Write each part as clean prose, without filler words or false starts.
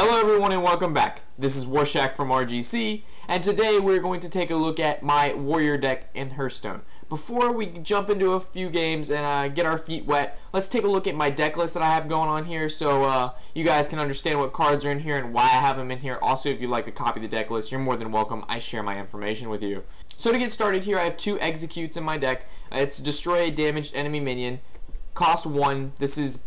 Hello everyone and welcome back. This is Warshack from RGC, and today we're going to take a look at my warrior deck in Hearthstone. Before we jump into a few games and get our feet wet, let's take a look at my deck list that I have going on here so you guys can understand what cards are in here and why I have them in here. Also, if you'd like to copy the deck list, you're more than welcome. I share my information with you. So to get started here, I have 2 executes in my deck. It's destroy a damaged enemy minion, cost 1. This is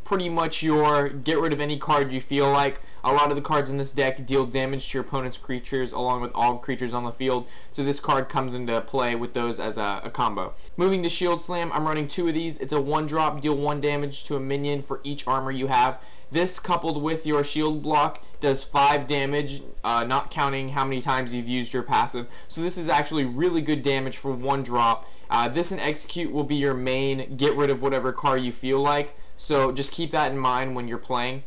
pretty much your get rid of any card you feel like. A lot of the cards in this deck deal damage to your opponent's creatures along with all creatures on the field, so this card comes into play with those as a combo. Moving to Shield Slam, I'm running 2 of these. It's a 1-drop, deal 1 damage to a minion for each armor you have. This, coupled with your shield block, does 5 damage, not counting how many times you've used your passive. So this is actually really good damage for 1 drop. This and Execute will be your main get rid of whatever card you feel like, so just keep that in mind when you're playing.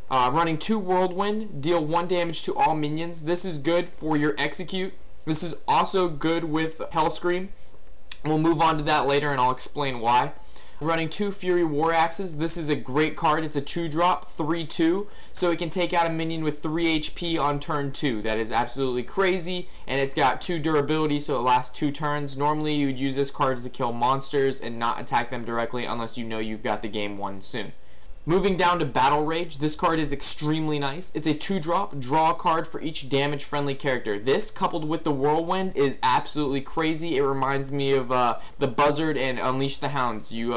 Running 2 Whirlwind, deal 1 damage to all minions. This is good for your Execute. This is also good with Hellscream. We'll move on to that later and I'll explain why. Running 2 Fury War Axes. This is a great card. It's a 2-drop, 3/2, so it can take out a minion with 3 HP on turn 2. That is absolutely crazy, and it's got 2 durability, so it lasts 2 turns. Normally, you would use this card to kill monsters and not attack them directly unless you know you've got the game won soon. Moving down to Battle Rage, this card is extremely nice. It's a 2-drop, draw a card for each damage-friendly character. This, coupled with the Whirlwind, is absolutely crazy. It reminds me of the Buzzard and Unleash the Hounds. You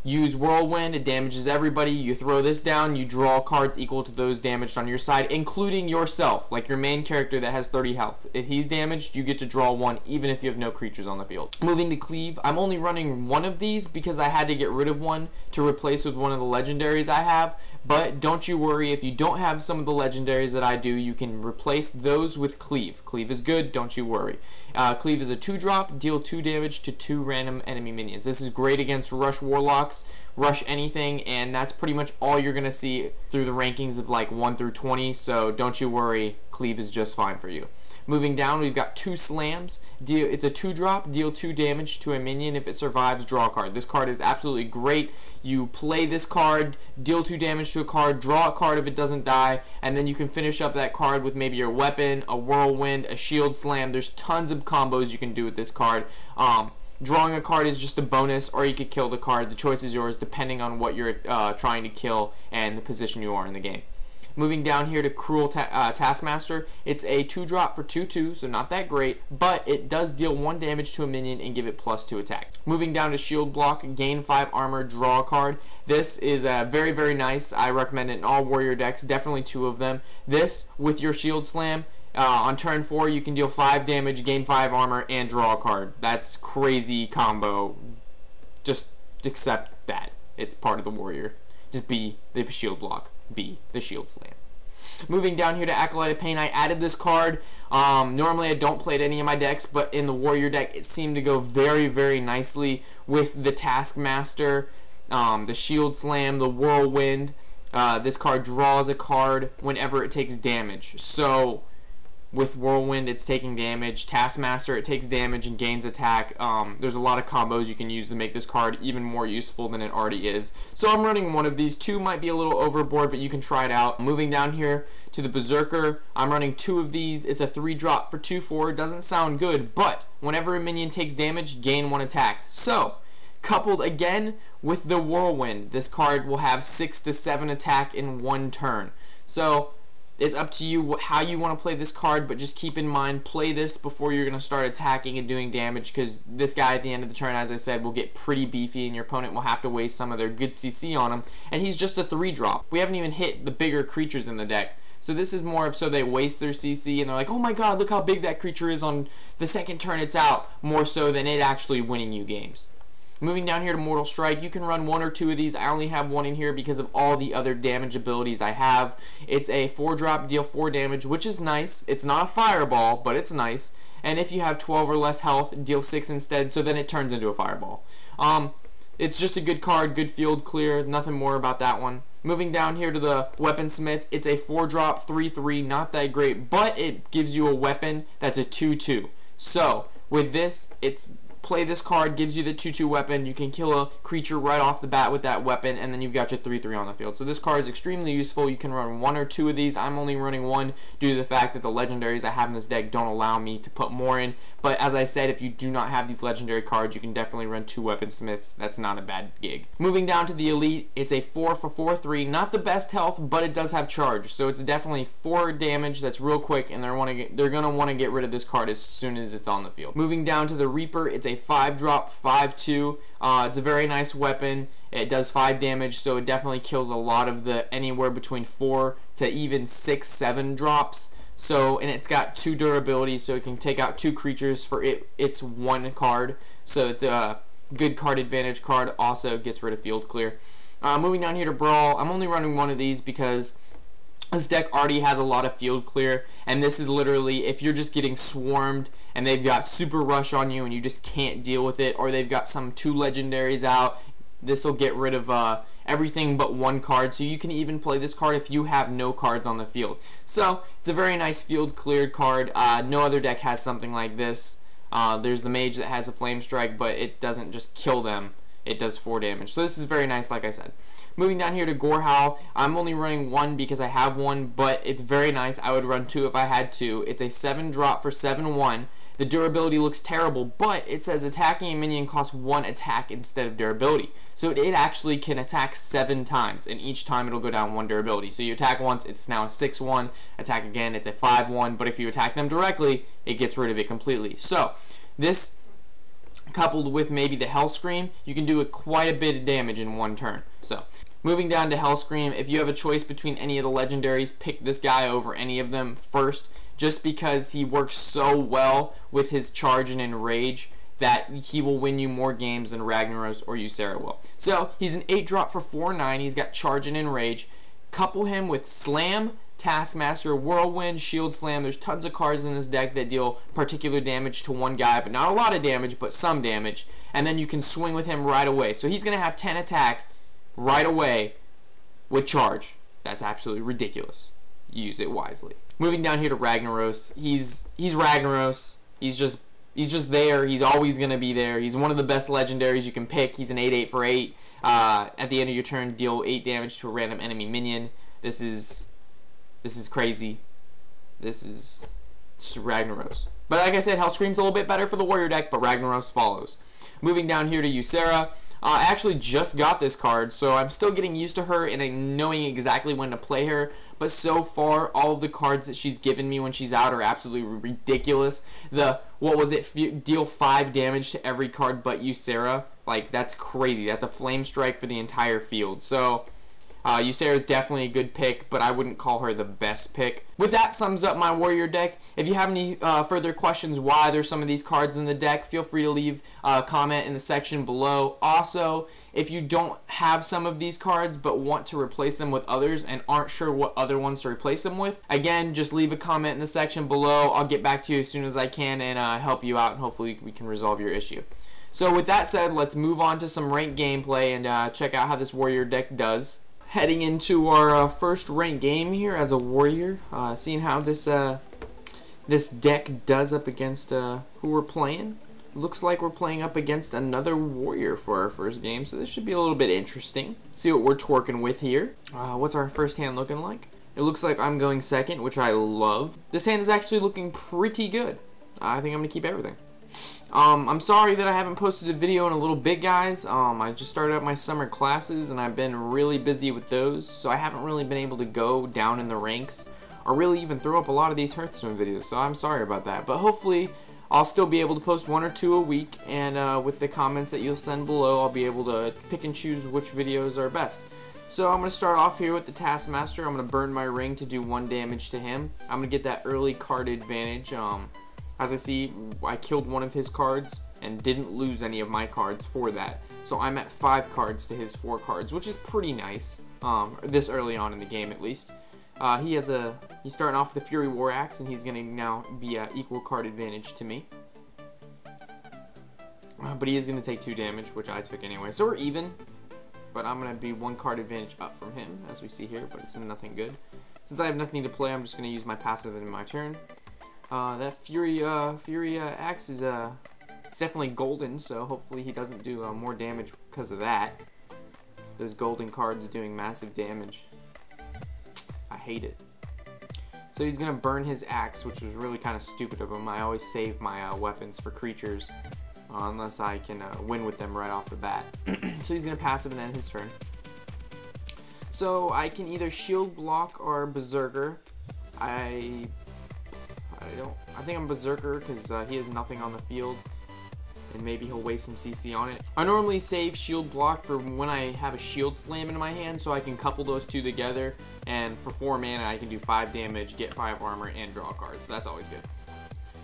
use Whirlwind, it damages everybody. You throw this down, you draw cards equal to those damaged on your side, including yourself, like your main character that has 30 health. If he's damaged, you get to draw 1, even if you have no creatures on the field. Moving to Cleave, I'm only running 1 of these because I had to get rid of 1 to replace with one of the legendaries I have, but don't you worry, if you don't have some of the legendaries that I do, you can replace those with Cleave. Cleave is good, don't you worry. Cleave is a 2-drop, deal 2 damage to 2 random enemy minions. This is great against Rush Warlocks, Rush anything, and that's pretty much all you're going to see through the rankings of like 1 through 20, so don't you worry, Cleave is just fine for you. Moving down, we've got 2 Slams. It's a 2-drop, deal 2 damage to a minion. If it survives, draw a card. This card is absolutely great. You play this card, deal 2 damage to a card, draw a card if it doesn't die, and then you can finish up that card with maybe your weapon, a Whirlwind, a Shield Slam. There's tons of combos you can do with this card. Drawing a card is just a bonus, or you could kill the card. The choice is yours depending on what you're trying to kill and the position you are in the game. Moving down here to Cruel Taskmaster, it's a 2-drop for 2/2, so not that great, but it does deal 1 damage to a minion and give it +2 attack. Moving down to Shield Block, gain 5 armor, draw a card. This is very, very nice. I recommend it in all warrior decks, definitely 2 of them. This, with your Shield Slam, on turn 4 you can deal 5 damage, gain 5 armor, and draw a card. That's crazy combo. Just accept that. It's part of the warrior. Just be the Shield Block. Be the Shield Slam. Moving down here to Acolyte of Pain, I added this card. Normally I don't play it any of my decks, but in the warrior deck it seemed to go very, very nicely with the Taskmaster, the Shield Slam, the Whirlwind. This card draws a card whenever it takes damage. So with Whirlwind, it's taking damage. Taskmaster, it takes damage and gains attack. There's a lot of combos you can use to make this card even more useful than it already is. So I'm running 1 of these. 2 might be a little overboard, but you can try it out. Moving down here to the Berserker, I'm running 2 of these. It's a 3-drop for 2/4. Doesn't sound good, but whenever a minion takes damage, gain 1 attack. So, coupled again with the Whirlwind, this card will have 6 to 7 attack in 1 turn. So it's up to you how you want to play this card, but just keep in mind, play this before you're going to start attacking and doing damage, because this guy at the end of the turn, as I said, will get pretty beefy and your opponent will have to waste some of their good CC on him, and he's just a 3-drop. We haven't even hit the bigger creatures in the deck. So this is more of so they waste their CC and they're like, oh my god, look how big that creature is on the second turn it's out, more so than it actually winning you games. Moving down here to Mortal Strike, you can run 1 or 2 of these. I only have 1 in here because of all the other damage abilities I have. It's a 4-drop, deal 4 damage, which is nice. It's not a fireball, but it's nice. And if you have 12 or less health, deal 6 instead, so then it turns into a fireball. It's just a good card, good field clear, nothing more about that one. Moving down here to the Weaponsmith, it's a 4-drop, 3/3, not that great, but it gives you a weapon that's a 2/2. So, with this, it's play this card, gives you the 2/2 weapon. You can kill a creature right off the bat with that weapon, and then you've got your 3/3 on the field. So this card is extremely useful. You can run 1 or 2 of these. I'm only running 1 due to the fact that the legendaries I have in this deck don't allow me to put more in. But as I said, if you do not have these legendary cards, you can definitely run 2 weaponsmiths. That's not a bad gig. Moving down to the elite, it's a 4 for 4/3. Not the best health, but it does have charge. So it's definitely 4 damage. That's real quick, and they're gonna want to get rid of this card as soon as it's on the field. Moving down to the Reaper, it's a 5-drop 5/2. It's a very nice weapon. It does 5 damage, so it definitely kills a lot of the anywhere between 4 to even 6, 7 drops. So, and it's got 2 durability, so it can take out 2 creatures for it's 1 card. So it's a good card advantage card. Also gets rid of field clear. Moving down here to Brawl, I'm only running 1 of these because this deck already has a lot of field clear, and this is literally if you're just getting swarmed and they've got super rush on you and you just can't deal with it, or they've got some 2 legendaries out, this will get rid of everything but 1 card. So you can even play this card if you have no cards on the field. So it's a very nice field cleared card. No other deck has something like this. There's the Mage that has a Flame Strike, but it doesn't just kill them. It does 4 damage. So this is very nice, like I said. Moving down here to Gorehowl, I'm only running 1 because I have 1, but it's very nice. I would run 2 if I had to. It's a 7-drop for 7/1. The durability looks terrible, but it says attacking a minion costs 1 attack instead of durability. So it actually can attack 7 times, and each time it'll go down 1 durability. So you attack once, it's now a 6/1. Attack again, it's a 5/1. But if you attack them directly, it gets rid of it completely. So this, coupled with maybe the Hellscream, you can do quite a bit of damage in 1 turn. So moving down to Hellscream, if you have a choice between any of the legendaries, pick this guy over any of them first, just because he works so well with his charge and enrage that he will win you more games than Ragnaros or Ysera will. So he's an 8-drop for 4/9. He's got charge and enrage. Couple him with Slam, Taskmaster, Whirlwind, Shield Slam. There's tons of cards in this deck that deal particular damage to 1 guy, but not a lot of damage, but some damage. And then you can swing with him right away. So he's going to have 10 attack right away with charge. That's absolutely ridiculous. Use it wisely. Moving down here to Ragnaros. He's Ragnaros. He's just there. He's always going to be there. He's one of the best legendaries you can pick. He's an 8/8 for 8. At the end of your turn, deal 8 damage to a random enemy minion. This is crazy. This is Ragnaros. But like I said, Hellscream's a little bit better for the warrior deck, but Ragnaros follows. Moving down here to Ysera. I actually just got this card, so I'm still getting used to her and knowing exactly when to play her. But so far, all of the cards that she's given me when she's out are absolutely ridiculous. What was it? Deal 5 damage to every card but Ysera. Like, that's crazy. That's a Flame Strike for the entire field. So Ysera is definitely a good pick, but I wouldn't call her the best pick. With that sums up my warrior deck. If you have any further questions why there's some of these cards in the deck, feel free to leave a comment in the section below. Also, if you don't have some of these cards but want to replace them with others and aren't sure what other ones to replace them with, again, just leave a comment in the section below. I'll get back to you as soon as I can and help you out, and hopefully we can resolve your issue. So with that said, let's move on to some ranked gameplay and check out how this warrior deck does. Heading into our first ranked game here as a warrior, seeing how this deck does up against who we're playing. Looks like we're playing up against another warrior for our first game, so this should be a little bit interesting. See what we're twerking with here. What's our first hand looking like? It looks like I'm going second, which I love. This hand is actually looking pretty good. I think I'm gonna keep everything. I'm sorry that I haven't posted a video in a little bit, guys. I just started up my summer classes and I've been really busy with those, so I haven't really been able to go down in the ranks or really even throw up a lot of these Hearthstone videos, so I'm sorry about that. But hopefully I'll still be able to post 1 or 2 a week, and with the comments that you'll send below, I'll be able to pick and choose which videos are best. So I'm going to start off here with the Taskmaster. I'm going to burn my ring to do 1 damage to him. I'm going to get that early card advantage. As I see, I killed one of his cards and didn't lose any of my cards for that. So I'm at 5 cards to his 4 cards, which is pretty nice, this early on in the game at least. He's starting off with the Fury War Axe, and he's going to now be an equal card advantage to me. But he is going to take 2 damage, which I took anyway. So we're even, but I'm going to be 1 card advantage up from him, as we see here, but it's nothing good. Since I have nothing to play, I'm just going to use my passive in my turn. That Fury Axe is It's definitely golden, so hopefully he doesn't do more damage because of that. Those golden cards doing massive damage. I hate it. So he's going to burn his axe, which was really kind of stupid of him. I always save my weapons for creatures, unless I can win with them right off the bat. So he's going to passive and end his turn. So I can either shield block or berserker. I think I'm berserker because he has nothing on the field, and maybe he'll waste some CC on it. I normally save shield block for when I have a shield slam in my hand, so I can couple those two together, and for 4 mana I can do 5 damage, get 5 armor, and draw a card, so that's always good.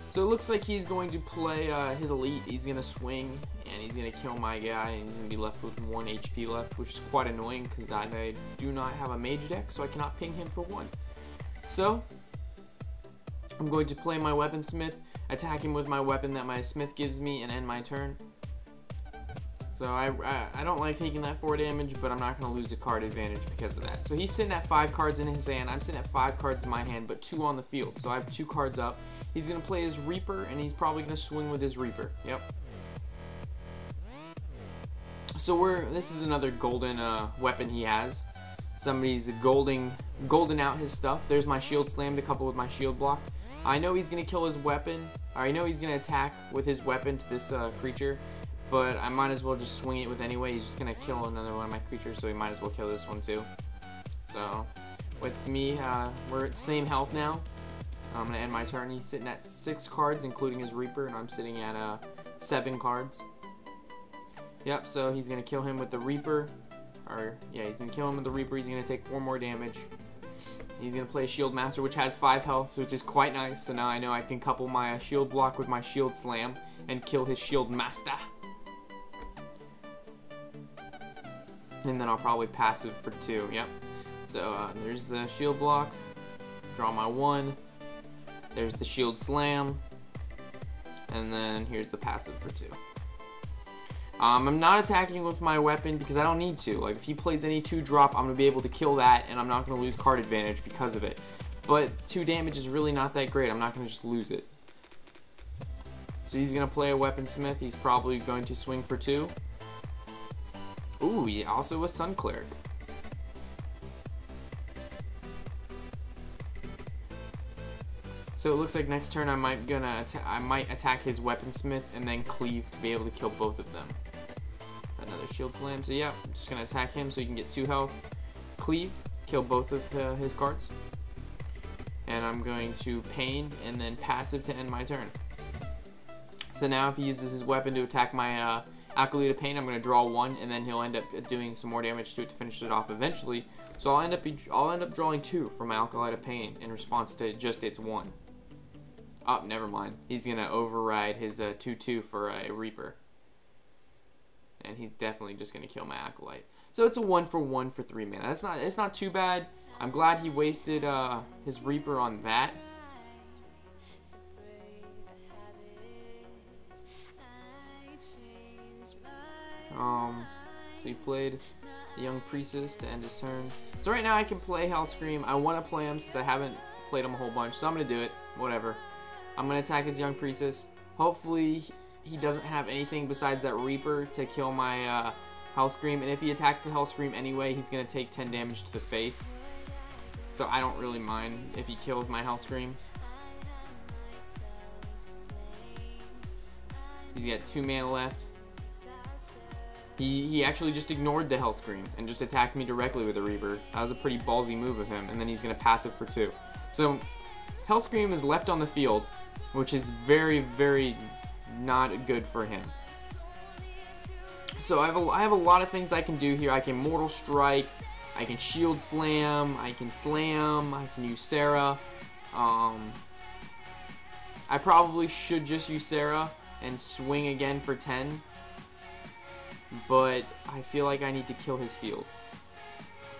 So it looks like he's going to play his elite. He's going to swing, and he's going to kill my guy, and he's going to be left with 1 HP left, which is quite annoying because I do not have a mage deck, so I cannot ping him for 1. So I'm going to play my weaponsmith, attack him with my weapon that my smith gives me, and end my turn. So I don't like taking that 4 damage, but I'm not going to lose a card advantage because of that. So he's sitting at 5 cards in his hand. I'm sitting at 5 cards in my hand, but 2 on the field. So I have 2 cards up. He's going to play his Reaper, and he's probably going to swing with his Reaper. Yep. So this is another golden weapon he has. Somebody's golden out his stuff. There's my shield slam to couple with my shield block. I know he's going to kill his weapon, or I know he's going to attack with his weapon to this creature, but I might as well just swing it with anyway. He's just going to kill another one of my creatures, so he might as well kill this one too. So, with me, we're at the same health now. I'm going to end my turn. He's sitting at 6 cards, including his Reaper, and I'm sitting at 7 cards. Yep, so he's going to kill him with the Reaper. He's going to kill him with the Reaper. He's going to take 4 more damage. He's going to play Shield Master, which has 5 health, which is quite nice. So now I know I can couple my Shield Block with my Shield Slam and kill his Shield Master. And then I'll probably passive for 2, yep. So there's the Shield Block. Draw my 1. There's the Shield Slam. And then here's the passive for 2. I'm not attacking with my weapon because I don't need to. Like, if he plays any 2-drop, I'm going to be able to kill that, and I'm not going to lose card advantage because of it. But 2 damage is really not that great. I'm not going to just lose it. So he's going to play a weaponsmith. He's probably going to swing for 2. Ooh, he also a Sun Cleric. So it looks like next turn I might attack his weaponsmith and then cleave to be able to kill both of them. Another shield slam. So yeah, I'm just gonna attack him so he can get 2 health. Cleave, kill both of his cards, and I'm going to pain and then passive to end my turn. So now if he uses his weapon to attack my Acolyte of Pain, I'm gonna draw 1, and then he'll end up doing some more damage to it to finish it off eventually. So I'll end up drawing 2 from my Acolyte of Pain in response to just its 1. Oh, never mind. He's going to override his 2/2 for a Reaper. And he's definitely just going to kill my Acolyte. So it's a 1-for-1 for 3 mana. It's not too bad. I'm glad he wasted his Reaper on that. So he played the Young Priestess to end his turn. So right now I can play Hellscream. I want to play him since I haven't played him a whole bunch. So I'm going to do it. Whatever. I'm going to attack his Young Priestess. Hopefully he doesn't have anything besides that Reaper to kill my Hellscream. And if he attacks the Hellscream anyway, he's going to take 10 damage to the face. So I don't really mind if he kills my Hellscream. He's got 2 mana left. He actually just ignored the Hellscream and just attacked me directly with a Reaper. That was a pretty ballsy move of him. And then he's going to passive for 2. So Hellscream is left on the field, which is very, very not good for him. So I have a lot of things I can do here. I can Mortal Strike, I can Shield Slam, I can use Sarah. I probably should just use Sarah and swing again for 10, but I feel like I need to kill his field.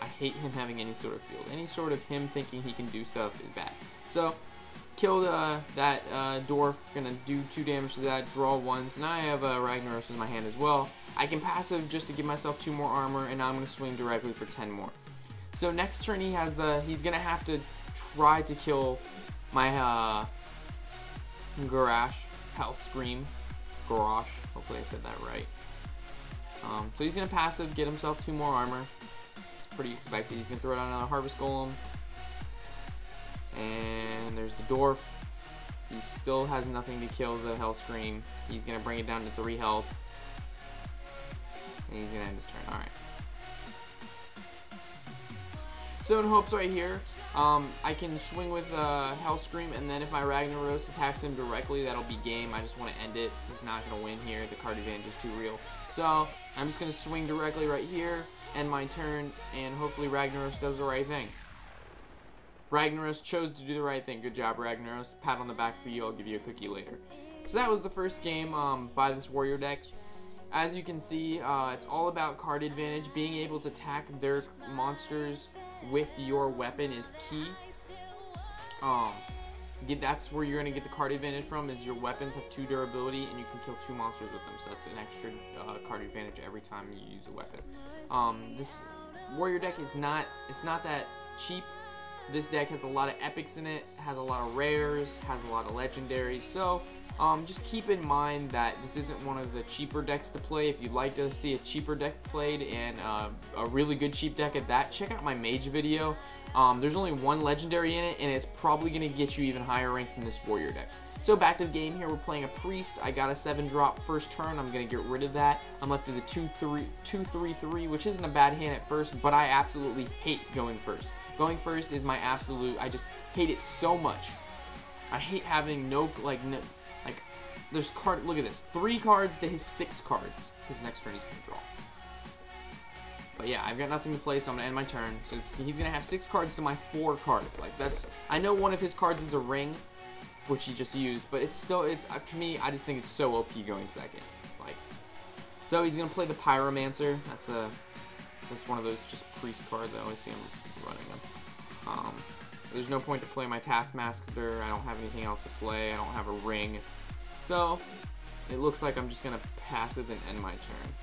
I hate him having any sort of field. Any sort of him thinking he can do stuff is bad. So, killed that dwarf, gonna do 2 damage to that, draw 1. So now I have Ragnaros in my hand as well. I can passive just to give myself 2 more armor, and now I'm gonna swing directly for 10 more. So next turn he's gonna have to try to kill my Garrosh Hellscream. Garrosh. Hopefully I said that right. So he's going to passive, get himself 2 more armor. It's pretty expected. He's going to throw down another Harvest Golem. And there's the Dwarf. He still has nothing to kill the Hell Scream. He's going to bring it down to 3 health. And he's going to end his turn. Alright. So in hopes right here, I can swing with Hell Scream, and then if my Ragnaros attacks him directly, that'll be game. I just want to end it. He's not going to win here. The card advantage is too real. So I'm just going to swing directly right here, end my turn, and hopefully Ragnaros does the right thing. Ragnaros chose to do the right thing. Good job, Ragnaros. Pat on the back for you. I'll give you a cookie later. So that was the first game by this warrior deck. As you can see, it's all about card advantage. Being able to attack their monsters with your weapon is key. That's where you're going to get the card advantage from, is your weapons have 2 durability and you can kill 2 monsters with them. So that's an extra card advantage every time you use a weapon. This warrior deck is not that cheap. This deck has a lot of epics in it, has a lot of rares, has a lot of legendaries. So just keep in mind that this isn't one of the cheaper decks to play. If you'd like to see a cheaper deck played and a really good cheap deck at that, check out my mage video. There's only 1 legendary in it, and it's probably going to get you even higher rank than this warrior deck. So back to the game here, we're playing a priest. I got a 7-drop first turn. I'm going to get rid of that. I'm left with a 2-3-3, which isn't a bad hand at first, but I absolutely hate going first. Going first is my absolute, I just hate it so much. I hate having there's look at this, 3 cards to his 6 cards. His next turn he's going to draw. But yeah, I've got nothing to play, so I'm going to end my turn. So he's going to have 6 cards to my 4 cards. Like, I know one of his cards is a ring, which he just used, but it's still, to me, I just think it's so OP going second. Like, so he's going to play the Pyromancer. That's one of those just priest cards. I always see him running them. There's no point to play my Taskmaster. I don't have anything else to play. I don't have a ring. So, it looks like I'm just going to passive and end my turn.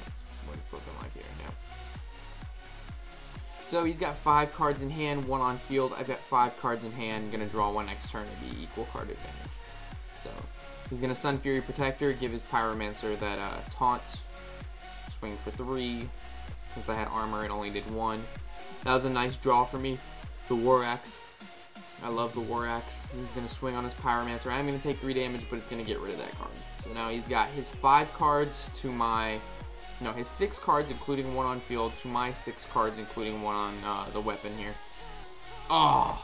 That's what it's looking like here, yeah. So, he's got 5 cards in hand, 1 on field. I've got 5 cards in hand. Going to draw 1 next turn to be equal card advantage. So, he's going to Sun Fury Protector, give his Pyromancer that taunt, swing for 3. Since I had armor, it only did 1. That was a nice draw for me. The War Axe. I love the War Axe. He's going to swing on his Pyromancer. I'm going to take 3 damage, but it's going to get rid of that card. So now he's got his 5 cards to my... No, his 6 cards, including 1 on field, to my 6 cards, including 1 on the weapon here. Oh!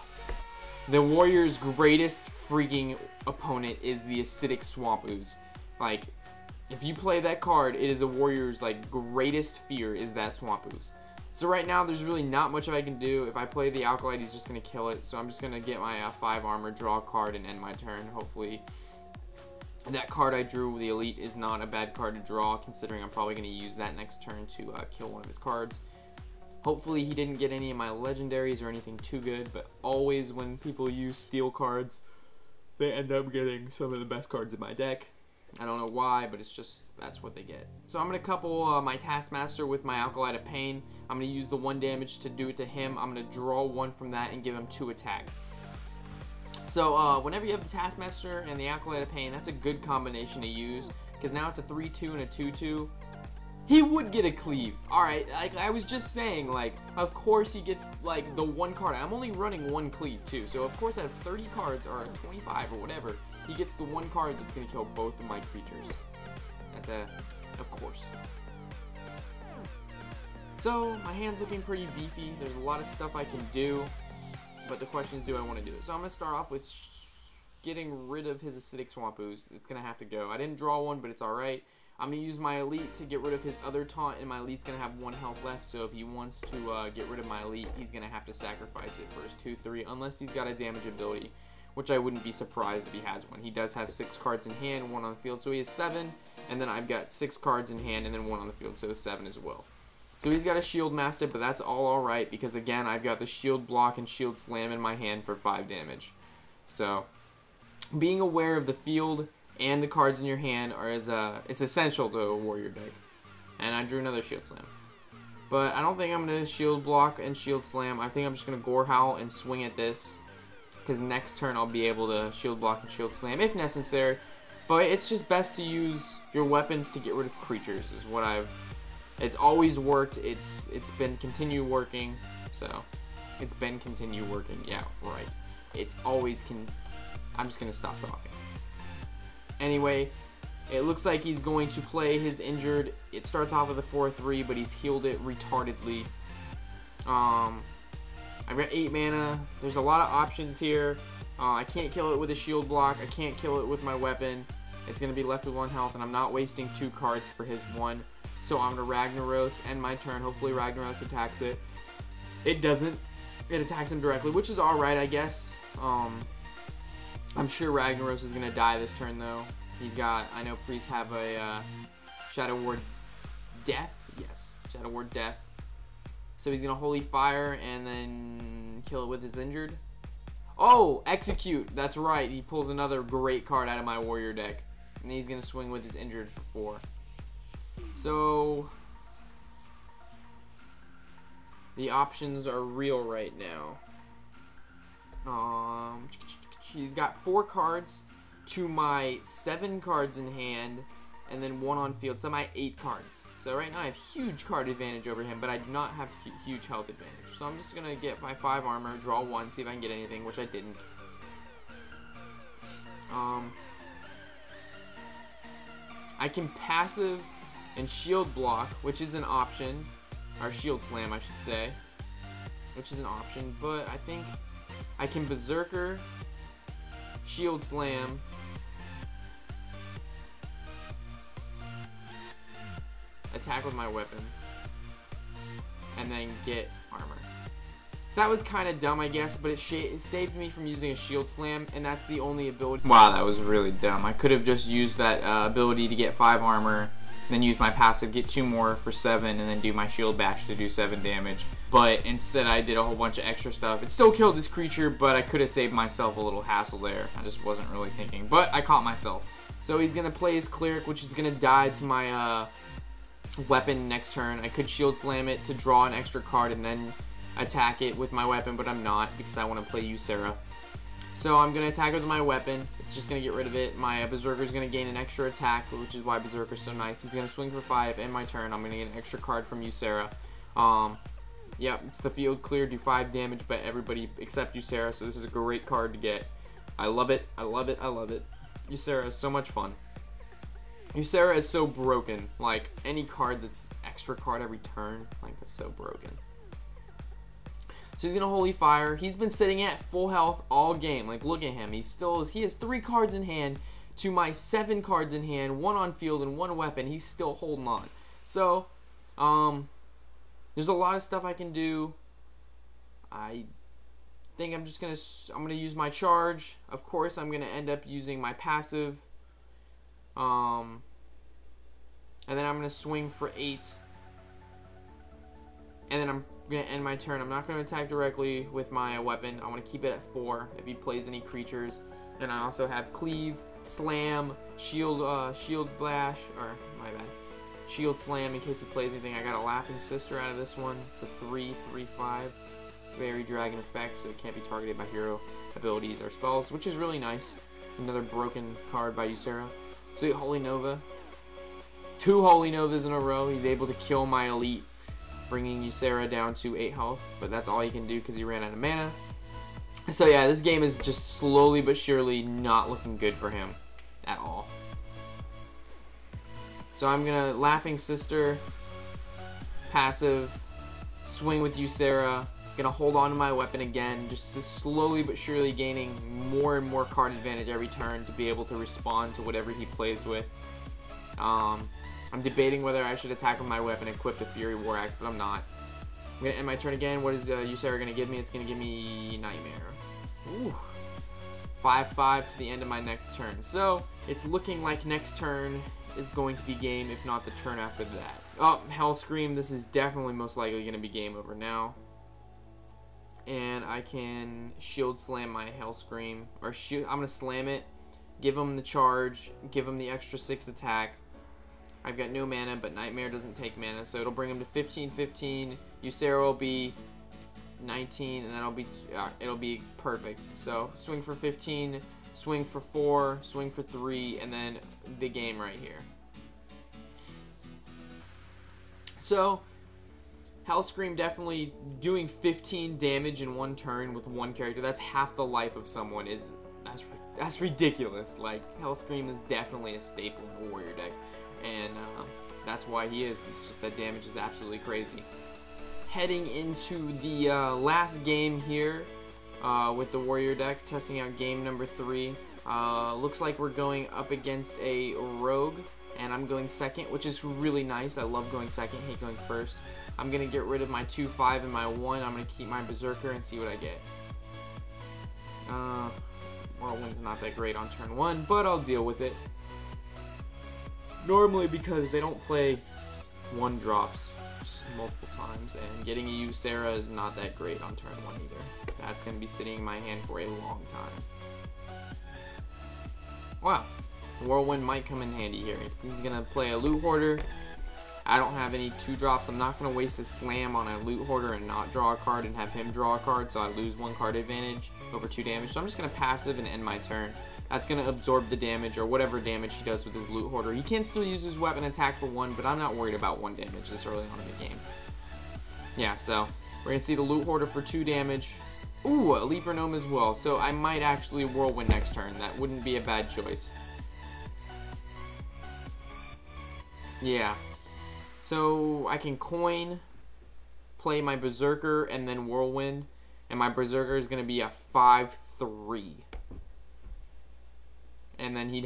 The Warrior's greatest freaking opponent is the Acidic Swamp Ooze. Like, if you play that card, it is a Warrior's, like, greatest fear is that Swamp Ooze. So right now, there's really not much I can do. If I play the Alkalite, he's just going to kill it. So I'm just going to get my 5 armor, draw a card, and end my turn. Hopefully, that card I drew, the Elite, is not a bad card to draw, considering I'm probably going to use that next turn to kill one of his cards. Hopefully, he didn't get any of my legendaries or anything too good, but always when people use steel cards, they end up getting some of the best cards in my deck. I don't know why, but it's just, that's what they get. So I'm going to couple my Taskmaster with my Alkalite of Pain. I'm going to use the 1 damage to do it to him. I'm going to draw 1 from that and give him 2 attack. So whenever you have the Taskmaster and the Alkalite of Pain, that's a good combination to use, because now it's a 3-2 and a 2-2. He would get a cleave. Alright, like I was just saying, like, of course he gets, like, the 1 card. I'm only running 1 cleave, too. So, of course, out of 30 cards, or 25, or whatever, he gets the 1 card that's going to kill both of my creatures. That's of course. So, my hand's looking pretty beefy. There's a lot of stuff I can do. But the question is, do I want to do it? So, I'm going to start off with getting rid of his Acidic Swamp Ooze. It's going to have to go. I didn't draw 1, but it's alright. I'm going to use my Elite to get rid of his other taunt, and my Elite's going to have 1 health left, so if he wants to get rid of my Elite, he's going to have to sacrifice it for his 2-3, unless he's got a damage ability, which I wouldn't be surprised if he has one. He does have 6 cards in hand, 1 on the field, so he has 7, and then I've got 6 cards in hand, and then 1 on the field, so 7 as well. So he's got a Shield Master, but that's all alright, because again, I've got the Shield Block and Shield Slam in my hand for 5 damage. So, being aware of the field and the cards in your hand it's essential to a warrior deck. And I drew another Shield Slam. But I don't think I'm going to Shield Block and Shield Slam. I think I'm just going to Gore Howl and swing at this. Because next turn I'll be able to Shield Block and Shield Slam if necessary. But it's just best to use your weapons to get rid of creatures is what it's always worked. It's been continue working. So it's been continue working. Yeah, right. It's always I'm just gonna stop talking. Anyway, it looks like he's going to play his injured. It starts off with a 4/3, but he's healed it retardedly. I've got 8 mana. There's a lot of options here. I can't kill it with a shield block. I can't kill it with my weapon. It's going to be left with 1 health, and I'm not wasting 2 cards for his 1. So I'm going to Ragnaros end my turn. Hopefully Ragnaros attacks it. It doesn't. It attacks him directly, which is alright, I guess. I'm sure Ragnaros is going to die this turn, though. He's got, I know priests have a Shadow Ward Death. Yes, Shadow Ward Death. So he's going to Holy Fire and then kill it with his injured. Oh, Execute. That's right. He pulls another great card out of my warrior deck. And he's going to swing with his injured for 4. So the options are real right now. He's got 4 cards to my 7 cards in hand, and then 1 on field. So I'm at 8 cards. So right now I have huge card advantage over him, but I do not have huge health advantage. So I'm just going to get my 5 armor, draw 1, see if I can get anything, which I didn't. I can passive and shield block, which is an option. Or shield slam, I should say. Which is an option, but I think I can berserker, shield slam, attack with my weapon, and then get armor. So that was kind of dumb, I guess, but it saved me from using a shield slam, and that's the only ability. Wow, that was really dumb. I could have just used that ability to get 5 armor, then use my passive, get 2 more for 7, and then do my shield bash to do 7 damage. But instead I did a whole bunch of extra stuff. It still killed this creature, but I could have saved myself a little hassle there. I just wasn't really thinking, but I caught myself. So he's going to play his cleric, which is going to die to my weapon next turn. I could shield slam it to draw an extra card and then attack it with my weapon, but I'm not because I want to play Ysera. So I'm going to attack it with my weapon. It's just going to get rid of it. My Berserker is going to gain an extra attack, which is why Berserker is so nice. He's going to swing for 5, end my turn. I'm going to get an extra card from Ysera. Yep, it's the field clear, do 5 damage, but everybody except Ysera, so this is a great card to get. I love it, I love it, I love it. Ysera is so much fun. Ysera is so broken. Like, any card that's extra card every turn, like, that's so broken. So he's going to Holy Fire. He's been sitting at full health all game. Like, look at him. He has 3 cards in hand to my 7 cards in hand, 1 on field and 1 weapon. He's still holding on. So, there's a lot of stuff I can do. I think I'm going to use my charge. Of course, I'm going to end up using my passive. And then I'm going to swing for 8. And then I'm going to end my turn. I'm not going to attack directly with my weapon. I want to keep it at 4 if he plays any creatures. And I also have Cleave, Slam, Shield Bash, or my bad, Shield Slam in case he plays anything. I got a Laughing Sister out of this one. It's a 3/3/5 fairy dragon effect, so it can't be targeted by hero abilities or spells, which is really nice. Another broken card by Ysera. So Holy Nova. 2 Holy Novas in a row. He's able to kill my elite, bringing Ysera down to 8 health, but that's all he can do because he ran out of mana. So yeah, this game is just slowly but surely not looking good for him at all. So I'm gonna Laughing Sister, passive, swing with Ysera, gonna hold on to my weapon again, just slowly but surely gaining more and more card advantage every turn to be able to respond to whatever he plays with. I'm debating whether I should attack with my weapon and equip the Fury War Axe, but I'm not. I'm gonna end my turn again. What is Ysera gonna give me? It's gonna give me Nightmare. Ooh. 5/5 to the end of my next turn. So it's looking like next turn is going to be game, if not the turn after that. Oh, Hellscream. This is definitely most likely going to be game over now. And I can shield slam my Hellscream. Or shoot, I'm going to slam it, give him the charge, give him the extra 6 attack. I've got no mana, but Nightmare doesn't take mana, so it'll bring him to 15/15. Ysera will be 19, and then it'll be perfect. So swing for 15, swing for 4, swing for 3, and then the game right here. So, Hellscream definitely doing 15 damage in one turn with one character. That's half the life of someone. That's ridiculous. Like, Hellscream is definitely a staple in a warrior deck, and that's why he is. It's just that damage is absolutely crazy. Heading into the last game here with the warrior deck, testing out game number 3. Looks like we're going up against a rogue, and I'm going second, which is really nice. I love going second, hate going first. I'm going to get rid of my 2/5 and my 1. I'm going to keep my Berserker and see what I get. Whirlwind's not that great on turn 1, but I'll deal with it. Normally, because they don't play 1-drops just multiple times, and getting a Ysera is not that great on turn 1 either. That's going to be sitting in my hand for a long time. Wow. Whirlwind might come in handy here. He's going to play a Loot Hoarder. I don't have any 2-drops. I'm not going to waste a slam on a Loot Hoarder and not draw a card and have him draw a card, so I lose 1 card advantage over 2 damage. So I'm just going to passive and end my turn. That's going to absorb the damage or whatever damage he does with his Loot Hoarder. He can still use his weapon attack for 1, but I'm not worried about 1 damage this early on in the game. Yeah, so we're going to see the Loot Hoarder for 2 damage. Ooh, a Leaper Gnome as well. So I might actually Whirlwind next turn. That wouldn't be a bad choice. Yeah. So I can coin, play my Berserker, and then Whirlwind. And my Berserker is going to be a 5/3. And then he's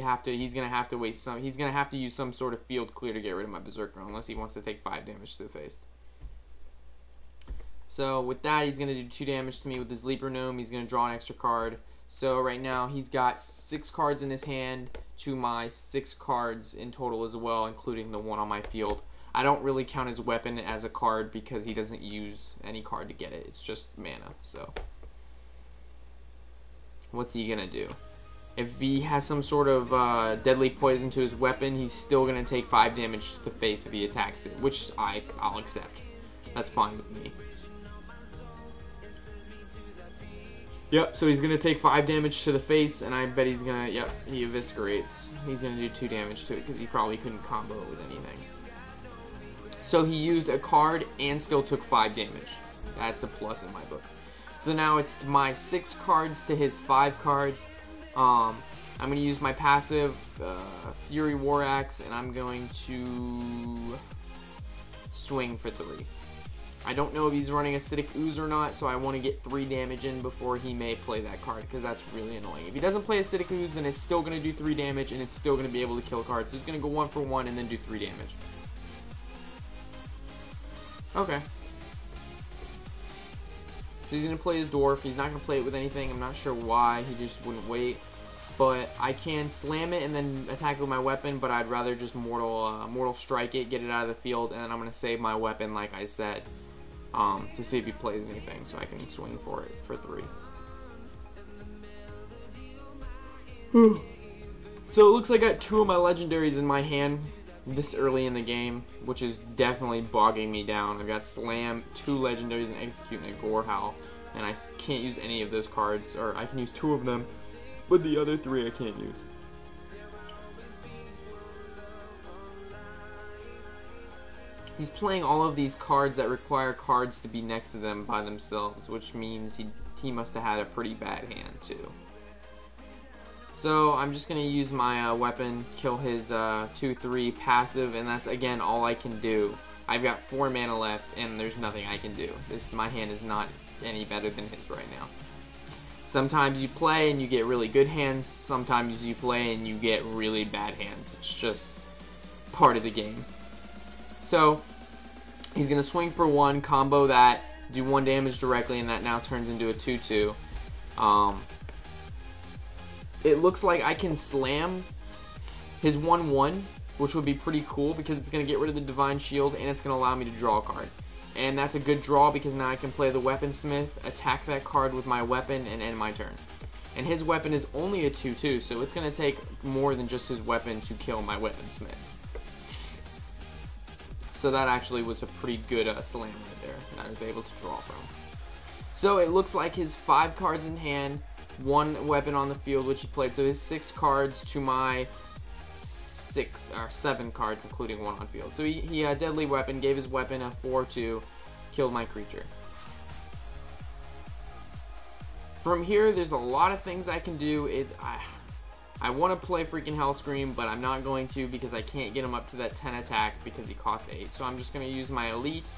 going to have to waste some, he's going to have to use some sort of field clear to get rid of my Berserker, unless he wants to take 5 damage to the face. So with that, he's going to do 2 damage to me with his Leaper Gnome. He's going to draw an extra card. So right now, he's got 6 cards in his hand to my 6 cards in total as well, including the 1 on my field. I don't really count his weapon as a card because he doesn't use any card to get it. It's just mana, so. What's he going to do? If he has some sort of deadly poison to his weapon, he's still going to take 5 damage to the face if he attacks it, which I'll accept. That's fine with me. Yep, so he's going to take 5 damage to the face, and I bet he's going to, yep, he eviscerates. He's going to do 2 damage to it because he probably couldn't combo it with anything. So he used a card and still took 5 damage. That's a plus in my book. So now it's my 6 cards to his 5 cards. I'm going to use my passive Fury War Axe, and I'm going to swing for 3. I don't know if he's running Acidic Ooze or not, so I want to get 3 damage in before he may play that card, because that's really annoying. If he doesn't play Acidic Ooze, then it's still going to do 3 damage, and it's still going to be able to kill cards. So it's going to go 1 for 1 and then do 3 damage. Okay. So he's going to play his Dwarf. He's not going to play it with anything. I'm not sure why. He just wouldn't wait. But I can slam it and then attack with my weapon, but I'd rather just Mortal Strike it, get it out of the field, and then I'm going to save my weapon, like I said, to see if he plays anything, so I can swing for it for 3. So it looks like I got 2 of my legendaries in my hand this early in the game, which is definitely bogging me down. I've got Slam, 2 legendaries, and Execute, and a Gorehowl, and I can't use any of those cards, or I can use 2 of them, but the other 3 I can't use. He's playing all of these cards that require cards to be next to them by themselves, which means he must have had a pretty bad hand too. So I'm just going to use my weapon, kill his 2/3 passive, and that's again all I can do. I've got 4 mana left, and there's nothing I can do. My hand is not any better than his right now. Sometimes you play and you get really good hands, sometimes you play and you get really bad hands. It's just part of the game. So, he's going to swing for 1, combo that, do 1 damage directly, and that now turns into a 2/2. It looks like I can slam his 1/1, which would be pretty cool because it's going to get rid of the Divine Shield and it's going to allow me to draw a card. And that's a good draw because now I can play the Weaponsmith, attack that card with my weapon, and end my turn. And his weapon is only a 2/2, so it's going to take more than just his weapon to kill my Weaponsmith. So that actually was a pretty good slam right there that I was able to draw from. So it looks like his 5 cards in hand 1 weapon on the field, which he played. So his 6 cards to my 7 cards, including 1 on field. So he deadly weapon, gave his weapon a 4/2, killed my creature. From here, there's a lot of things I can do. I want to play freaking Hellscream, but I'm not going to because I can't get him up to that 10 attack because he cost 8. So I'm just going to use my Elite.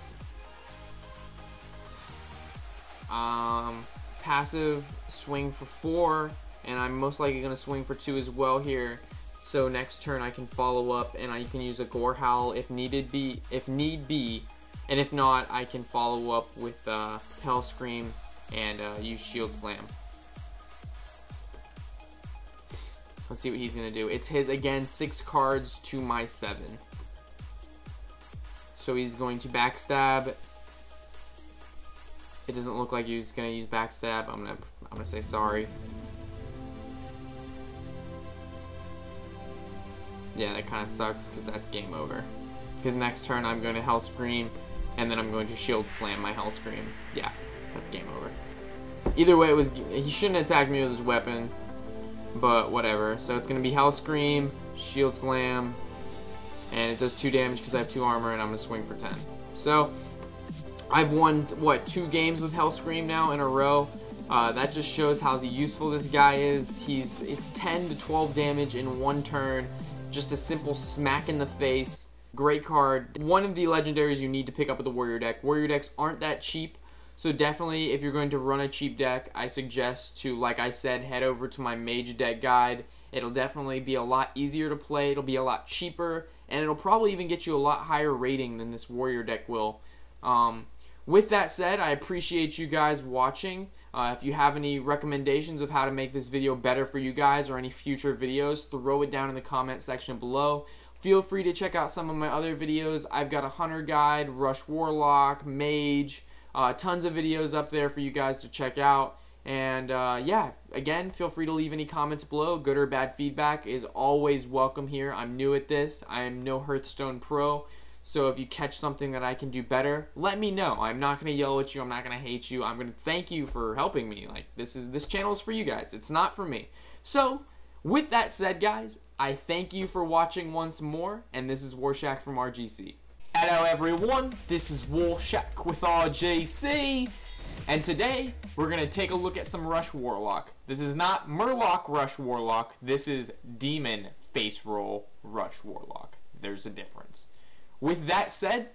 Passive, swing for 4, and I'm most likely going to swing for 2 as well here. So next turn I can follow up, and I can use a Gore Howl if need be, and if not, I can follow up with Hellscream and use Shield Slam. Let's see what he's gonna do. It's his again 6 cards to my 7. So he's going to backstab. It doesn't look like he's gonna use backstab. I'm gonna say sorry. Yeah, that kind of sucks because that's game over. Because next turn I'm going to Hellscream, and then I'm going to Shield Slam my Hellscream. Yeah, that's game over. Either way, he shouldn't attack me with his weapon, but whatever. So it's going to be Hellscream, Shield Slam, and it does 2 damage because I have 2 armor, and I'm going to swing for 10. So I've won, what, 2 games with Hellscream now in a row. That just shows how useful this guy is. It's 10 to 12 damage in 1 turn. Just a simple smack in the face. Great card. One of the legendaries you need to pick up with the Warrior deck. Warrior decks aren't that cheap, so definitely if you're going to run a cheap deck, I suggest to, like I said, head over to my Mage deck guide. It'll definitely be a lot easier to play, it'll be a lot cheaper, and it'll probably even get you a lot higher rating than this Warrior deck will. With that said, I appreciate you guys watching. If you have any recommendations of how to make this video better for you guys or any future videos, throw it down in the comment section below. Feel free to check out some of my other videos. I've got a Hunter Guide, Rush Warlock, Mage, tons of videos up there for you guys to check out. And yeah, again, feel free to leave any comments below. Good or bad feedback is always welcome here. I'm new at this. I am no Hearthstone pro. So if you catch something that I can do better, let me know. I'm not going to yell at you. I'm not going to hate you. I'm going to thank you for helping me. Like, this channel is for you guys. It's not for me. So, with that said, guys, I thank you for watching once more, and this is Warshack from RGC. Hello, everyone. This is Warshack with RGC, and today we're going to take a look at some Rush Warlock. This is not Murloc Rush Warlock. This is Demon Face Roll Rush Warlock. There's a difference. With that said,